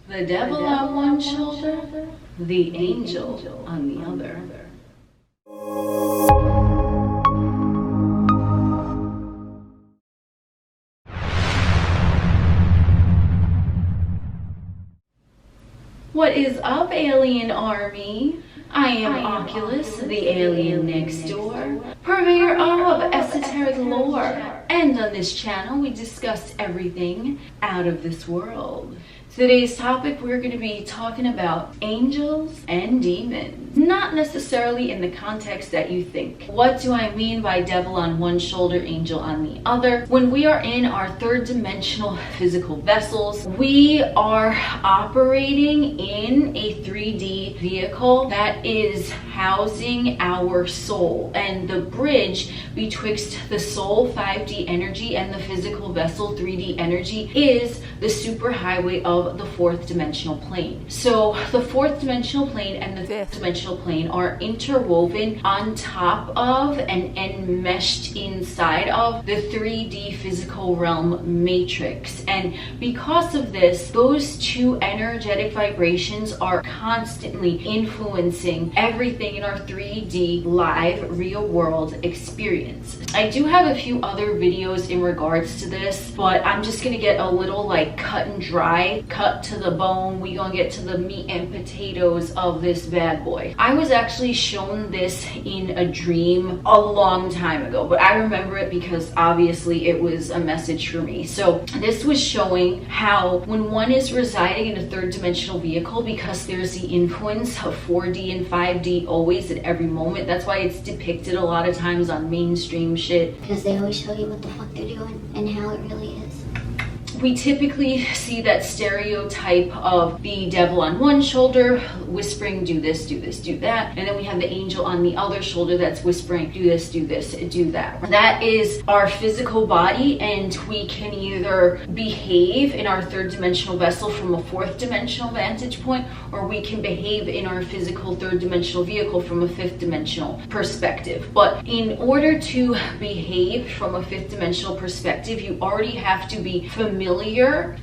The devil on one shoulder, the angel on the other. What is up, alienARMy? I am Oculus, the alien next door, purveyor of esoteric lore, and on this channel we discuss everything out of this world. Today's topic, we're going to be talking about angels and demons. Not necessarily in the context that you think. What do I mean by devil on one shoulder, angel on the other? When we are in our third dimensional physical vessels, we are operating in a 3D vehicle that is housing our soul. And the bridge betwixt the soul 5D energy and the physical vessel 3D energy is the superhighway of the fourth dimensional plane. So the fourth dimensional plane and the fifth dimensional plane are interwoven on top of and enmeshed inside of the 3D physical realm matrix. And because of this, those two energetic vibrations are constantly influencing everything in our 3D live real world experience. I do have a few other videos in regards to this, but I'm just gonna get a little like cut and dry, cut to the bone. We gonna get to the meat and potatoes of this bad boy. I was actually shown this in a dream a long time ago, but I remember it because obviously it was a message for me. So this was showing how when one is residing in a third dimensional vehicle, because there's the influence of 4D and 5D always at every moment. That's why it's depicted a lot of times on mainstream shit. Because they always show you what the fuck they're doing and how it really is. We typically see that stereotype of the devil on one shoulder whispering, do this, do this, do that. And then we have the angel on the other shoulder that's whispering, do this, do this, do that. That is our physical body, and we can either behave in our third dimensional vessel from a fourth dimensional vantage point, or we can behave in our physical third dimensional vehicle from a fifth dimensional perspective. But in order to behave from a fifth dimensional perspective, you already have to be familiar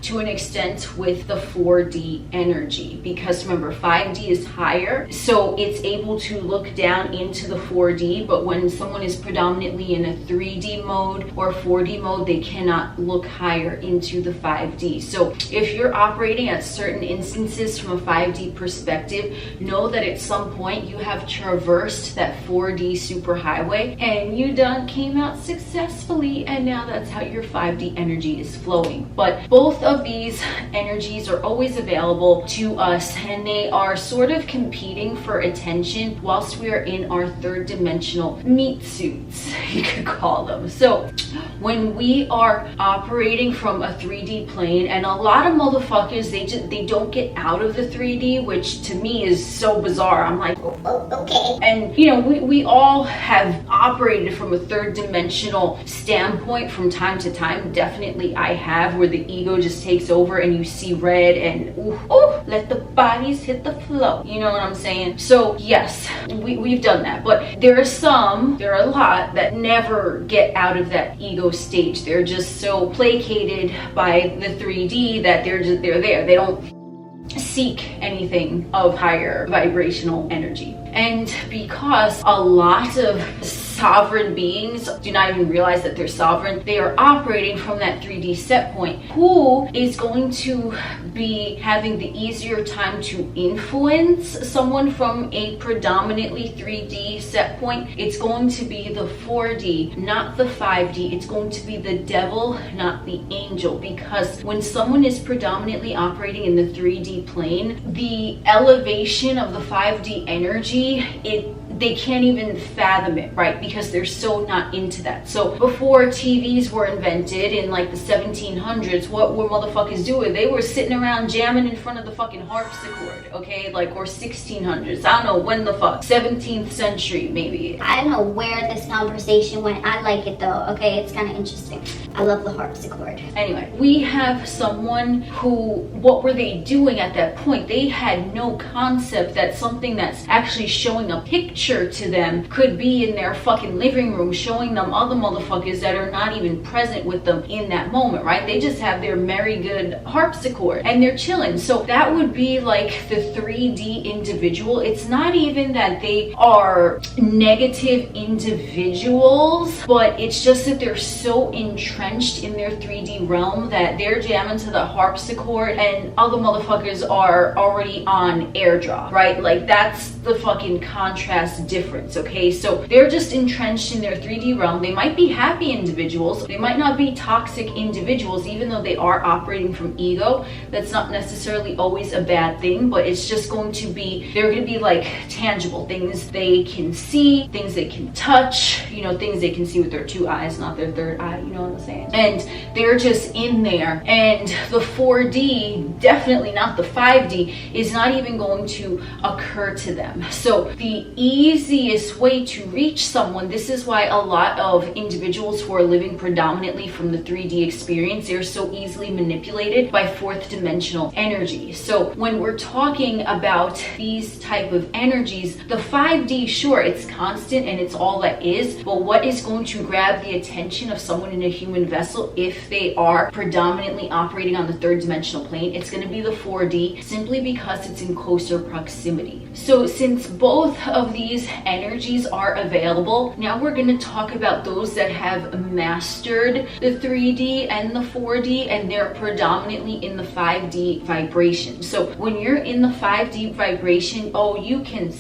to an extent with the 4D energy, because remember 5D is higher, so it's able to look down into the 4D, but when someone is predominantly in a 3D mode or 4D mode, they cannot look higher into the 5D. So if you're operating at certain instances from a 5D perspective, know that at some point you have traversed that 4D superhighway and you done came out successfully, and now that's how your 5D energy is flowing. But both of these energies are always available to us, and they are sort of competing for attention whilst we are in our third dimensional meat suits, you could call them. So when we are operating from a 3D plane, and a lot of motherfuckers, they don't get out of the 3D, which to me is so bizarre. I'm like, oh, okay. And you know, we all have operated from a third dimensional standpoint from time to time. Definitely I have, where the ego just takes over and you see red and ooh, let the bodies hit the flow. You know what I'm saying? So yes, we've done that. But there are a lot that never get out of that ego stage. They're just so placated by the 3D that they're there. They don't seek anything of higher vibrational energy. And because a lot of sovereign beings do not even realize that they're sovereign, they are operating from that 3D set point. Who is going to be having the easier time to influence someone from a predominantly 3D set point? It's going to be the 4D, not the 5D. It's going to be the devil, not the angel, because when someone is predominantly operating in the 3D plane, the elevation of the 5D energy, they can't even fathom it, right? Because they're so not into that. So before TVs were invented in like the 1700s, what were motherfuckers doing? They were sitting around jamming in front of the fucking harpsichord, okay? Like, or 1600s. I don't know when the fuck. 17th century, maybe. I don't know where this conversation went. I like it though, okay? It's kind of interesting. I love the harpsichord. Anyway, we have someone who, what were they doing at that point? They had no concept that something that's actually showing a picture picture to them could be in their fucking living room showing them other motherfuckers that are not even present with them in that moment, right? They just have their merry good harpsichord and they're chilling. So that would be like the 3D individual. It's not even that they are negative individuals, but it's just that they're so entrenched in their 3D realm that they're jamming to the harpsichord and other motherfuckers are already on airdrop, right? Like that's the fucking contrast difference, okay? So they're just entrenched in their 3D realm. They might be happy individuals. They might not be toxic individuals, even though they are operating from ego. That's not necessarily always a bad thing, but it's just going to be, they're going to be like tangible things they can see, things they can touch, you know, things they can see with their 2 eyes, not their 3rd eye, you know what I'm saying? And they're just in there. And the 4D, definitely not the 5D, is not even going to occur to them. So the easiest way to reach someone, this is why a lot of individuals who are living predominantly from the 3D experience, they're so easily manipulated by 4th dimensional energy. So when we're talking about these type of energies, the 5D, sure, it's constant and it's all that is, but what is going to grab the attention of someone in a human vessel if they are predominantly operating on the 3rd dimensional plane? It's going to be the 4D, simply because it's in closer proximity. So since both of these energies are available, now we're going to talk about those that have mastered the 3D and the 4D, and they're predominantly in the 5D vibration. So when you're in the 5D vibration, oh, you can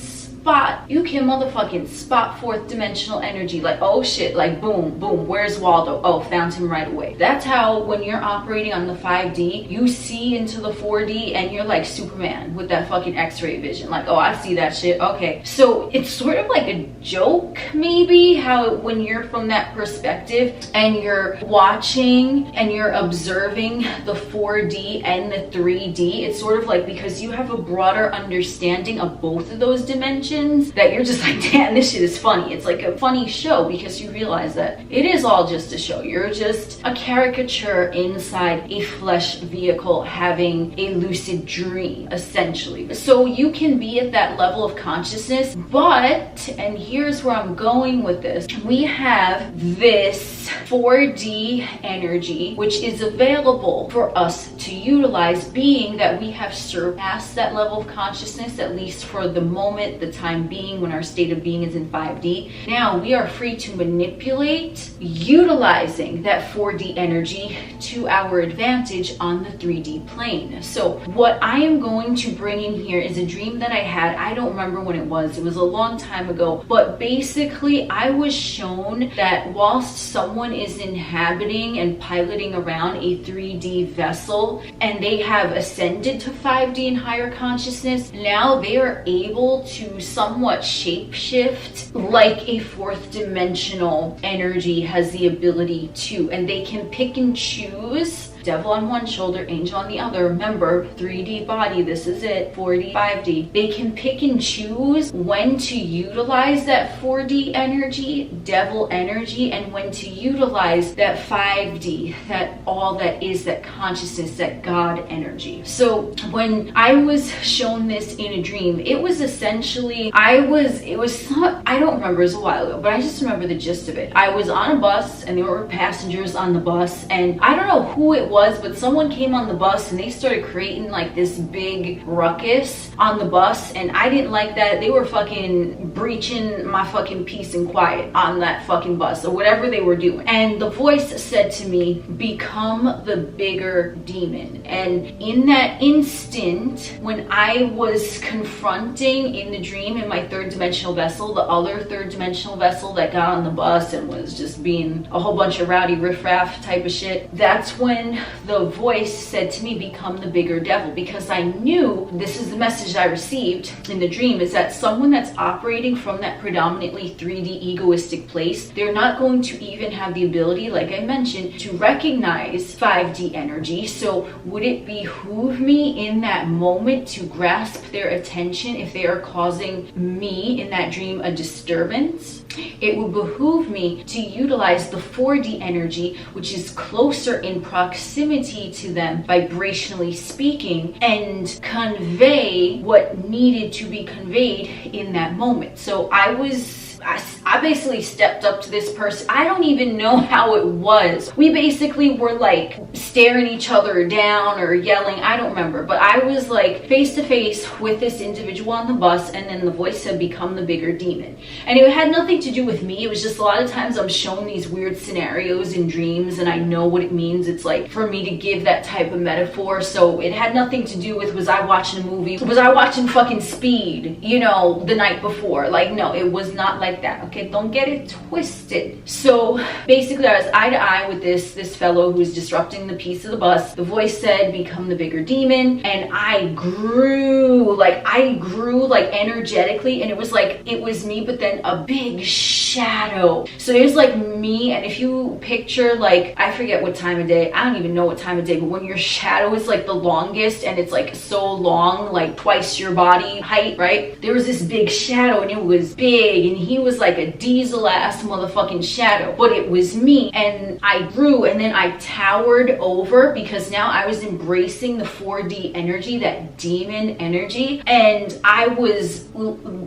motherfucking spot 4th dimensional energy, like, oh shit, like boom, boom, where's Waldo? Oh, found him right away. That's how when you're operating on the 5D, you see into the 4D and you're like Superman with that fucking X-ray vision, like, oh, I see that shit, okay. So it's sort of like a joke, maybe, how when you're from that perspective and you're watching and you're observing the 4D and the 3D, it's sort of like, because you have a broader understanding of both of those dimensions, that you're just like, damn, this shit is funny. It's like a funny show because you realize that it is all just a show. You're just a caricature inside a flesh vehicle having a lucid dream, essentially. So you can be at that level of consciousness, but, and here's where I'm going with this, we have this 4D energy, which is available for us to utilize, being that we have surpassed that level of consciousness, at least for the moment, the time being, when our state of being is in 5D. Now we are free to manipulate utilizing that 4D energy to our advantage on the 3D plane. So what I am going to bring in here is a dream that I had. I don't remember when it was a long time ago, but basically I was shown that whilst someone is inhabiting and piloting around a 3D vessel and they have ascended to 5D and higher consciousness, now they are able to somewhat shapeshift like a 4th dimensional energy has the ability to, and they can pick and choose. Devil on one shoulder, angel on the other. Remember, 3D body, this is it, 4D, 5D. They can pick and choose when to utilize that 4D energy, devil energy, and when to utilize that 5D, that all that is, that consciousness, that God energy. So when I was shown this in a dream, it was essentially, I don't remember, it was a while ago, but I just remember the gist of it. I was on a bus and there were passengers on the bus, and I don't know who it was, but someone came on the bus and they started creating like this big ruckus on the bus, and I didn't like that. They were fucking breaching my fucking peace and quiet on that fucking bus, or whatever they were doing. And the voice said to me, become the bigger demon. And in that instant, when I was confronting in the dream in my 3rd dimensional vessel, the other 3rd dimensional vessel that got on the bus and was just being a whole bunch of rowdy riffraff type of shit, that's when the voice said to me, become the bigger devil. Because I knew, this is the message I received in the dream, is that someone that's operating from that predominantly 3D egoistic place, they're not going to even have the ability, like I mentioned, to recognize 5D energy. So would it behoove me in that moment to grasp their attention if they are causing me in that dream a disturbance? it would behoove me to utilize the 4D energy, which is closer in proximity to them, vibrationally speaking, and convey what needed to be conveyed in that moment. So I basically stepped up to this person. I don't even know how it was. We basically were like staring each other down or yelling. I don't remember. But I was like face to face with this individual on the bus, and then the voice said, become the bigger demon. And it had nothing to do with me. It was just a lot of times I'm shown these weird scenarios in dreams and I know what it means. It's like for me to give that type of metaphor. So it had nothing to do with, was I watching a movie? Was I watching fucking Speed, you know, the night before? Like, no, it was not like that. Okay, don't get it twisted. So basically I was eye to eye with this fellow who was disrupting the piece of the bus. The voice said, become the bigger demon. And I grew like energetically, and it was like it was me, but then a big shadow. So it was like me, and if you picture, like, I forget what time of day, I don't even know what time of day, but when your shadow is like the longest and it's like so long, like twice your body height, right? There was this big shadow, and it was big, and he was like a diesel ass motherfucking shadow, but it was me. And I grew, and then I towered over, because now I was embracing the 4D energy, that demon energy, and I was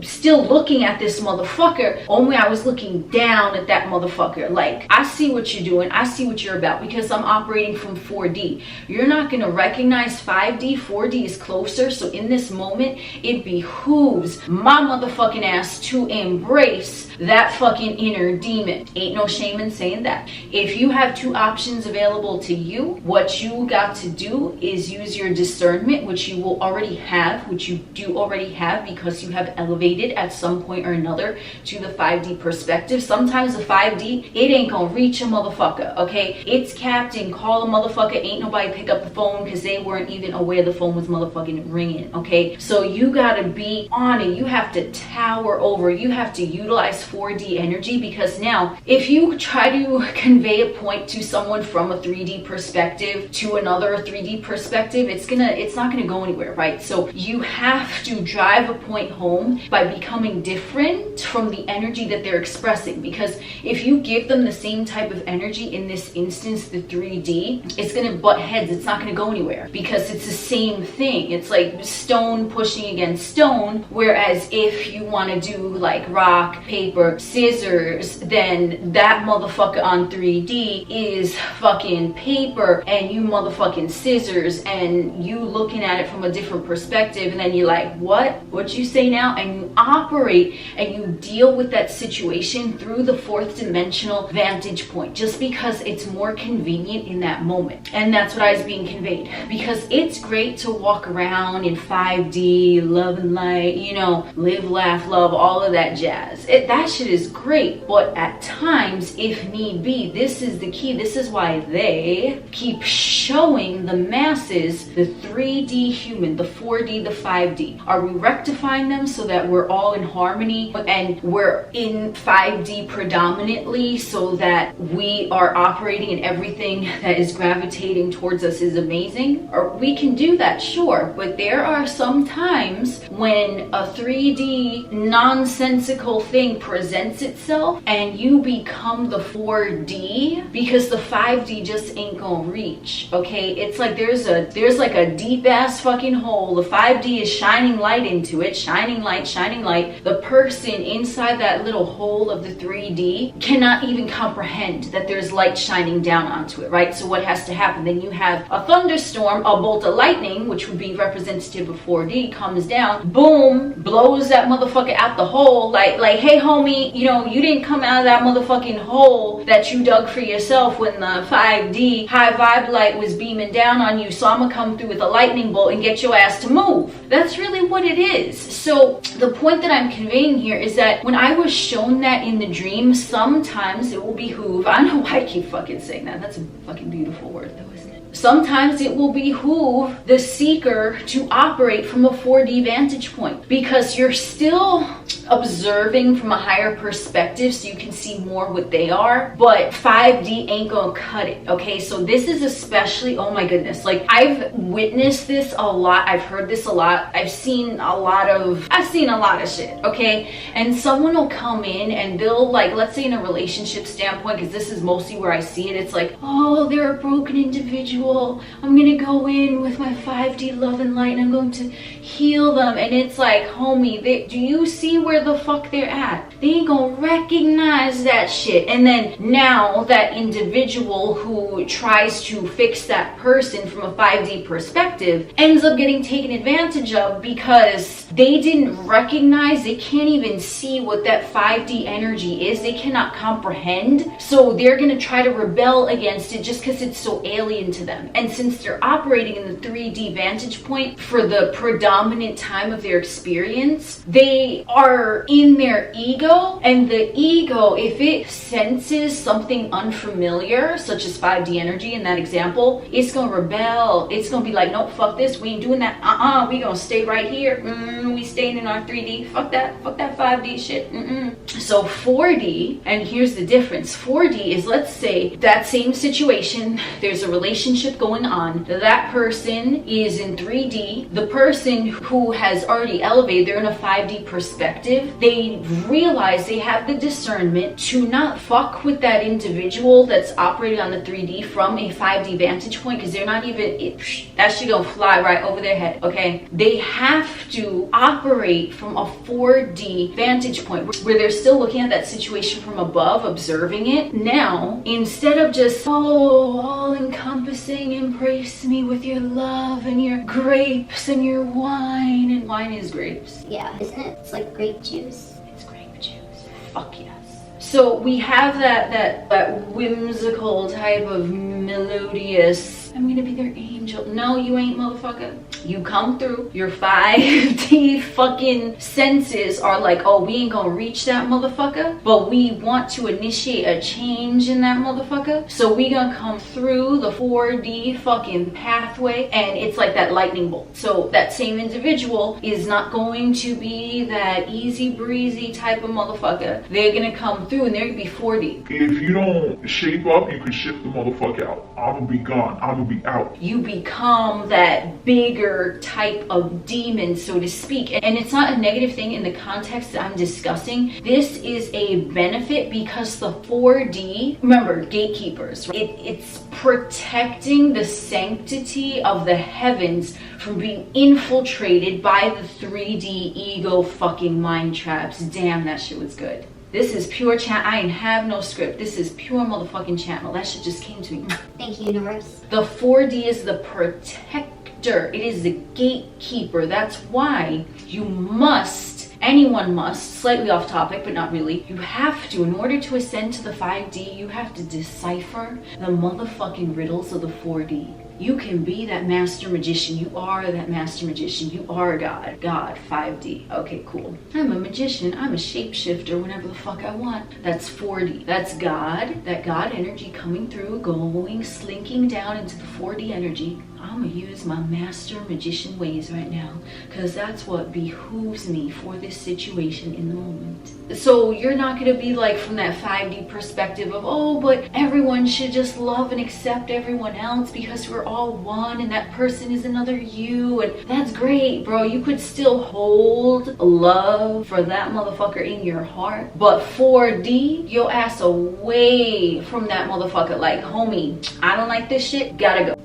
still looking at this motherfucker, only I was looking down at that motherfucker. Like, I see what you're doing, I see what you're about, because I'm operating from 4D. You're not gonna recognize 5D. 4D is closer. So in this moment, it behooves my motherfucking ass to embrace that fucking inner demon. Ain't no shame in saying that. If you have two options available to you, what you got to do is use your discernment, which you will already have, which you do already have, because you have elevated at some point or another to the 5D perspective. Sometimes the 5D, it ain't gonna reach a motherfucker, okay? It's Captain, call a motherfucker, ain't nobody pick up the phone because they weren't even aware the phone was motherfucking ringing, okay? So you gotta be on it. You have to tower over. You have to utilize 4D energy, because now if you try to convey a point to someone from a 3D perspective to another 3D perspective, it's not gonna go anywhere, right? So you have to drive a point home by becoming different from the energy that they're expressing, because if you give them the same type of energy, in this instance the 3D, it's gonna butt heads. It's not gonna go anywhere, because it's the same thing. It's like stone pushing against stone. Whereas if you want to do like rock, paper, scissors, then that motherfucker on 3D is fucking paper and you motherfucking scissors, and you looking at it from a different perspective, and then you're like, what you say now? And you operate and you deal with that situation through the fourth dimensional vantage point, just because it's more convenient in that moment. And that's what I was being conveyed, because it's great to walk around in 5D, love and light, you know, live, laugh, love, all of that jazz. That shit is great, but at times, if need be, this is the key. This is why they keep showing the masses the 3D human, the 4D, the 5D. Are we rectifying them so that we're all in harmony and we're in 5D predominantly, so that we are operating and everything that is gravitating towards us is amazing? Or we can do that, sure, but there are some times when a 3D nonsensical thing presents itself and you become the 4D, because the 5D just ain't gonna reach, okay? It's like there's like a deep ass fucking hole. The 5D is shining light into it, shining light, shining light. The person inside that little hole of the 3D cannot even comprehend that there's light shining down onto it, right? So what has to happen? Then you have a thunderstorm, a bolt of lightning, which would be representative of 4D, comes down, boom, blows that motherfucker out the hole, like hey homie, you know, you didn't come out of that motherfucking hole that you dug for yourself when the 5D high vibe light was beaming down on you, so I'm gonna come through with a lightning bolt and get your ass to move. That's really what it is. So the point that I'm conveying here is that when I was shown that in the dream, sometimes it will behoove, I don't know why I keep fucking saying that, that's a fucking beautiful word though, isn't it? Sometimes it will behoove the seeker to operate from a 4D vantage point, because you're still observing from a higher perspective, so you can see more what they are, but 5D ain't gonna cut it. Okay, so this is especially, oh my goodness, like I've witnessed this a lot, I've heard this a lot, I've seen a lot of shit. Okay, and someone will come in and they'll, like, let's say in a relationship standpoint, because this is mostly where I see it, it's like, oh, they're a broken individual, I'm gonna go in with my 5D love and light and I'm going to heal them. And it's like, homie, do you see where the fuck they're at? They ain't gonna recognize that shit. And then now that individual who tries to fix that person from a 5D perspective ends up getting taken advantage of, because they didn't recognize, they can't even see what that 5D energy is, they cannot comprehend, so they're gonna try to rebel against it just because it's so alien to them. And since they're operating in the 3D vantage point for the predominant time of their experience, they are in their ego, and the ego, if it senses something unfamiliar, such as 5D energy in that example, it's gonna rebel. It's gonna be like, no, fuck this, we ain't doing that, we gonna stay right here, we staying in our 3D, fuck that 5D shit, So 4D, and here's the difference, 4D is, let's say that same situation, there's a relationship going on, that person is in 3D, the person who has already elevated, they're in a 5D perspective, they realize they have the discernment to not fuck with that individual that's operating on the 3D from a 5D vantage point, because they're not even, that shit gonna fly right over their head. Okay, they have to operate from a 4D vantage point where they're still looking at that situation from above, observing it. Now, instead of just, oh, all encompassing, embrace me with your love and your grapes and your wine, and wine is grapes. Yeah, isn't it? It's like grape juice. It's grape juice. Fuck yes. So we have that whimsical type of melodious, I'm gonna be their angel. No, you ain't, motherfucker. You come through, your 5D fucking senses are like, oh, we ain't gonna reach that motherfucker, but we want to initiate a change in that motherfucker. So we gonna come through the 4D fucking pathway, and it's like that lightning bolt. So that same individual is not going to be that easy breezy type of motherfucker. They're gonna come through and they're gonna be 4D. If you don't shape up, you can shift the motherfucker out. I'm gonna be gone. I'm gonna be out. You become that bigger type of demon, so to speak. And it's not a negative thing in the context that I'm discussing. This is a benefit because the 4D, remember, gatekeepers, it's protecting the sanctity of the heavens from being infiltrated by the 3D ego fucking mind traps. Damn, that shit was good. This is pure chat. I ain't have no script. This is pure motherfucking channel. That shit just came to me. Thank you, universe. The 4D is the protector. It is the gatekeeper. That's why you must, anyone must, slightly off topic, but not really, you have to, in order to ascend to the 5D, you have to decipher the motherfucking riddles of the 4D. You can be that master magician. You are that master magician. You are God. God, 5D. Okay, cool. I'm a magician. I'm a shapeshifter whenever the fuck I want. That's 4D. That's God. That God energy coming through, going, slinking down into the 4D energy. I'm gonna use my master magician ways right now, because that's what behooves me for this situation in the moment. So you're not gonna be like from that 5D perspective of, oh, but everyone should just love and accept everyone else because we're all one and that person is another you, and that's great, bro. You could still hold love for that motherfucker in your heart, but 4D, your ass away from that motherfucker. Like, homie, I don't like this shit, gotta go.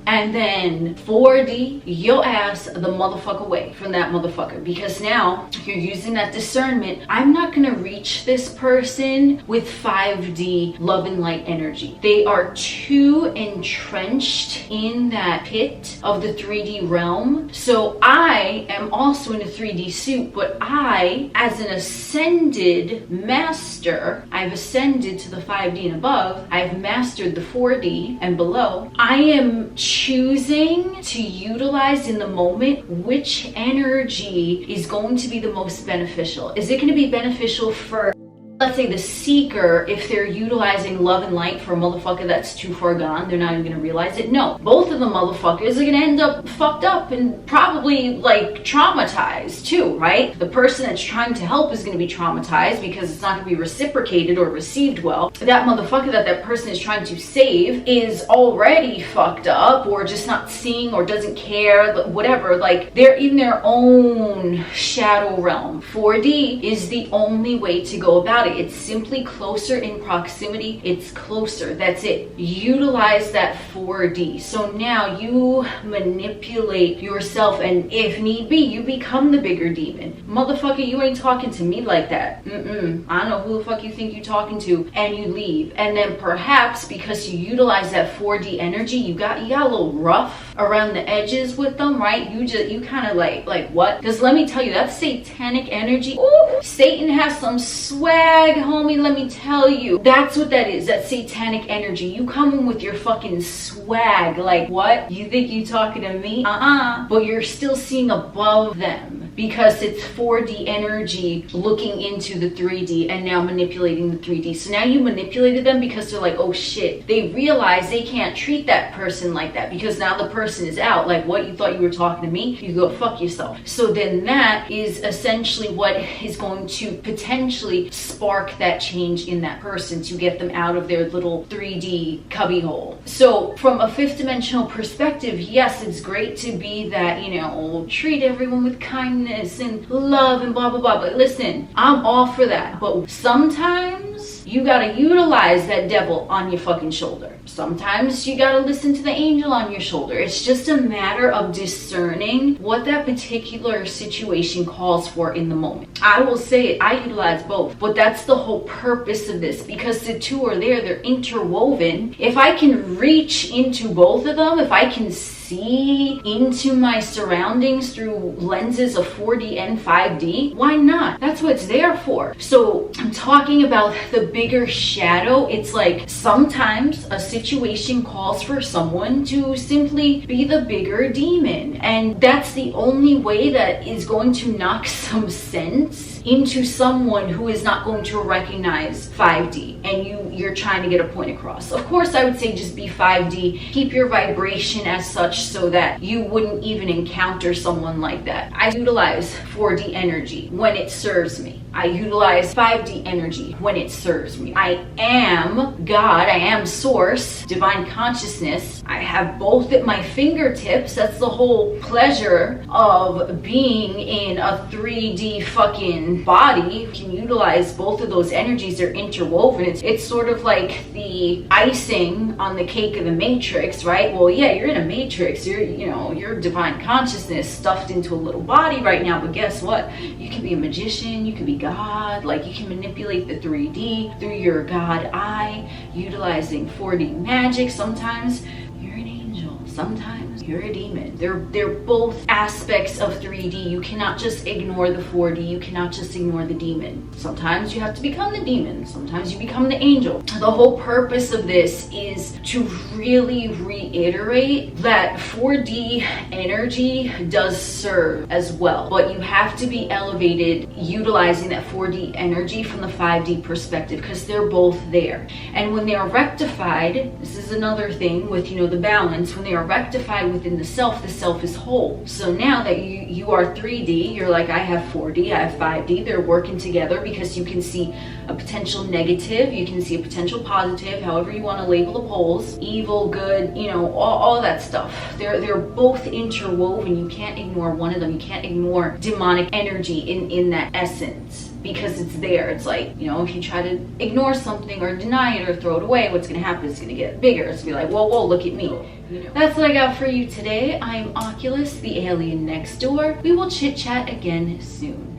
And then 4D, your ass the motherfucker away from that motherfucker, because now you're using that discernment. I'm not gonna reach this person with 5D love and light energy. They are too entrenched in that pit of the 3D realm. So I am also in a 3D suit, but I, as an ascended master, I've ascended to the 5D and above. I've mastered the 4D and below. I am choosing to utilize in the moment which energy is going to be the most beneficial. Is it going to be beneficial for let's say the seeker, if they're utilizing love and light for a motherfucker that's too far gone, they're not even gonna realize it. No, both of the motherfuckers are gonna end up fucked up and probably like traumatized too, right? The person that's trying to help is gonna be traumatized because it's not gonna be reciprocated or received well. That motherfucker that person is trying to save is already fucked up or just not seeing or doesn't care, whatever. Like, they're in their own shadow realm. 4D is the only way to go about it. It's simply closer in proximity. It's closer. That's it. Utilize that 4D. So now you manipulate yourself, and if need be, you become the bigger demon. Motherfucker, you ain't talking to me like that. I don't know who the fuck you think you're talking to, and you leave. And then perhaps because you utilize that 4D energy, you got a little rough around the edges with them, right? You kind of like what? Because let me tell you, that's satanic energy. Ooh, Satan has some swag, homie. Let me tell you, that's what that is. That satanic energy. You come in with your fucking swag. Like, what? You think you talking to me? But you're still seeing above them. Because it's 4D energy looking into the 3D and now manipulating the 3D. So now you manipulated them because they're like, oh shit. They realize they can't treat that person like that because now the person is out. Like, what? You thought you were talking to me? You go fuck yourself. So then that is essentially what is going to potentially spark that change in that person to get them out of their little 3D cubbyhole. So from a fifth dimensional perspective, yes, it's great to be that, you know, treat everyone with kindness and love and blah blah blah, but listen, I'm all for that, but sometimes you gotta utilize that devil on your fucking shoulder. Sometimes you gotta listen to the angel on your shoulder. It's just a matter of discerning what that particular situation calls for in the moment. I will say it, I utilize both, but that's the whole purpose of this, because the two are there, they're interwoven. If I can reach into both of them, if I can see into my surroundings through lenses of 4D and 5D, why not? That's what it's there for. So I'm talking about the bigger shadow. It's like sometimes a situation calls for someone to simply be the bigger demon, and that's the only way that is going to knock some sense into someone who is not going to recognize 5D and you're trying to get a point across. Of course, I would say just be 5D, keep your vibration as such so that you wouldn't even encounter someone like that. I utilize 4D energy when it serves me. I utilize 5D energy when it serves me. I am God, I am source, divine consciousness. I have both at my fingertips. That's the whole pleasure of being in a 3D fucking body. You can utilize both of those energies. They're interwoven. It's sort of like the icing on the cake of the matrix, right? Well, yeah, you're in a matrix. You're divine consciousness stuffed into a little body right now, but guess what? You can be a magician, you can be God, like you can manipulate the 3D through your God eye, utilizing 4D magic. Sometimes you're an angel, sometimes you're a demon. They're both aspects of 3D. You cannot just ignore the 4D, you cannot just ignore the demon. Sometimes you have to become the demon, sometimes you become the angel. The whole purpose of this is to really reiterate that 4D energy does serve as well, but you have to be elevated utilizing that 4D energy from the 5D perspective, because they're both there. And when they are rectified, this is another thing with the balance, when they are rectified within the self is whole. So now that you are 3D, you're like, I have 4D, I have 5D, they're working together, because you can see a potential negative, you can see a potential positive, however you want to label the poles, evil, good, all that stuff. They're both interwoven. You can't ignore one of them. You can't ignore demonic energy in that essence, because it's there. It's like, if you try to ignore something or deny it or throw it away, what's going to happen is going to get bigger. It's going to be like, whoa, look at me. That's what I got for you today. I'm Oculus, the alien next door. We will chit chat again soon.